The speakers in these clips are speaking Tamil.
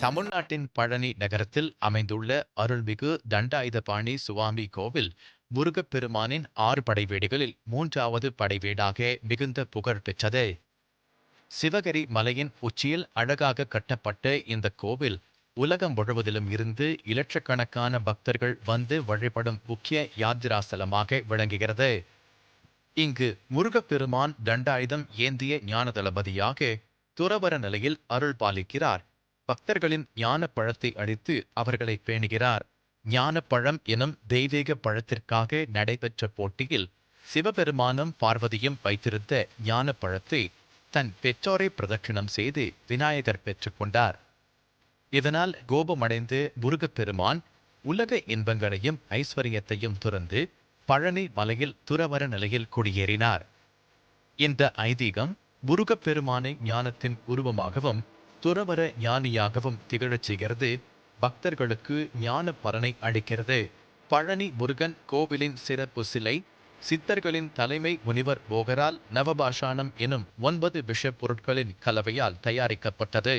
தமிழ்நாட்டின் பழனி நகரத்தில் அமைந்துள்ள அருள்மிகு தண்டாயுதபாணி சுவாமி கோவில் முருகப்பெருமானின் 6 படைவீடுகளில் 3வது படைவீடாக மிகுந்த புகழ் பெற்றது. சிவகிரி மலையின் உச்சியில் அழகாக கட்டப்பட்ட இந்த கோவில் உலகம் முழுவதிலும் இருந்து இலட்சக்கணக்கான பக்தர்கள் வந்து வழிபடும் முக்கிய யாத்திராஸ்தலமாக விளங்குகிறது. இங்கு முருகப்பெருமான் தண்டாயுதம் ஏந்திய ஞான தளபதியாக துறவற நிலையில் அருள் பாலிக்கிறார். பக்தர்களின் ஞான பழத்தை அளித்து அவர்களை பேணுகிறார். ஞானப்பழம் எனும் தெய்வீக பழத்திற்காக நடைபெற்ற போட்டியில் சிவபெருமானும் பார்வதியும் வைத்திருந்த ஞான பழத்தை தன் பெற்றோரை பிரதட்சிணம் செய்து விநாயகர் பெற்றுக்கொண்டார். இதனால் கோபமடைந்து முருகப்பெருமான் உலக இன்பங்களையும் ஐஸ்வர்யத்தையும் துறந்து பழனி மலையில் துறவற நிலையில் குடியேறினார். இந்த ஐதீகம் முருகப்பெருமானை ஞானத்தின் உருவமாகவும் துறவற ஞானியாகவும் திகழச் செய்கிறது. பக்தர்களுக்கு ஞான பலனை அளிக்கிறது. பழனி முருகன் கோவிலின் சிறப்பு சிலை சித்தர்களின் தலைமை முனிவர் போகரால் நவபாஷாணம் எனும் 9 விஷ பொருட்களின் கலவையால் தயாரிக்கப்பட்டது.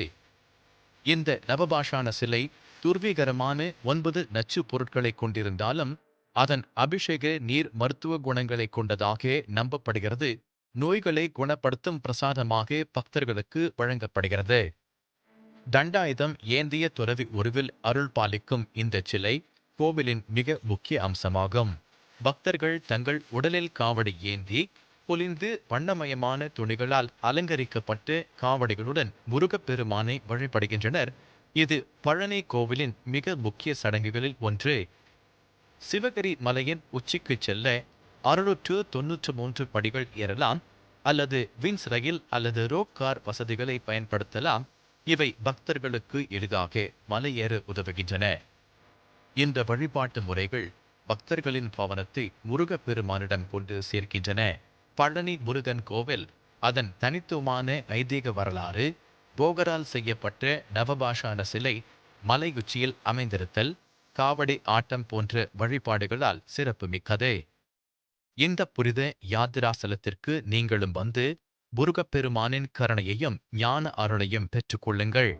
இந்த நவபாஷாண சிலை துர்வீகரமான 9 நச்சு பொருட்களை கொண்டிருந்தாலும் அதன் அபிஷேக நீர் மருத்துவ குணங்களை கொண்டதாக நம்பப்படுகிறது. நோய்களை குணப்படுத்தும் பிரசாதமாக பக்தர்களுக்கு வழங்கப்படுகிறது. தண்டாயுதம் ஏந்திய துறவி உருவில் அருள் பாலிக்கும் இந்த சிலை கோவிலின் மிக முக்கிய அம்சமாகும். பக்தர்கள் தங்கள் உடலில் காவடி ஏந்தி பொலிந்து வண்ணமயமான துணிகளால் அலங்கரிக்கப்பட்டு காவடிகளுடன் முருகப்பெருமானை வழிபடுகின்றனர். இது பழனி கோவிலின் மிக முக்கிய சடங்குகளில் ஒன்று. சிவகிரி மலையின் உச்சிக்கு செல்ல 693 படிகள் ஏறலாம் அல்லது வின்ஸ் ரயில் அல்லது ரோப் கார் வசதிகளை பயன்படுத்தலாம். இவை பக்தர்களுக்கு எளிதாக மலையேற உதவுகின்றன. இந்த வழிபாட்டு முறைகள் பக்தர்களின் பவனத்தை முருகப்பெருமானிடம் கொண்டு சேர்க்கின்றன. பழனி முருகன் கோவில் அதன் தனித்துவமான ஐதீக வரலாறு, போகரால் செய்யப்பட்ட நவபாஷாண சிலை, மலை உச்சியில் அமைந்திருத்தல், காவடி ஆட்டம் போன்ற வழிபாடுகளால் சிறப்புமிக்கது. இந்த புனித யாத்திராஸ்தலத்திற்கு நீங்களும் வந்து முருகப்பெருமானின் கருணையையும் ஞான அருளையும் பெற்றுக்கொள்ளுங்கள்.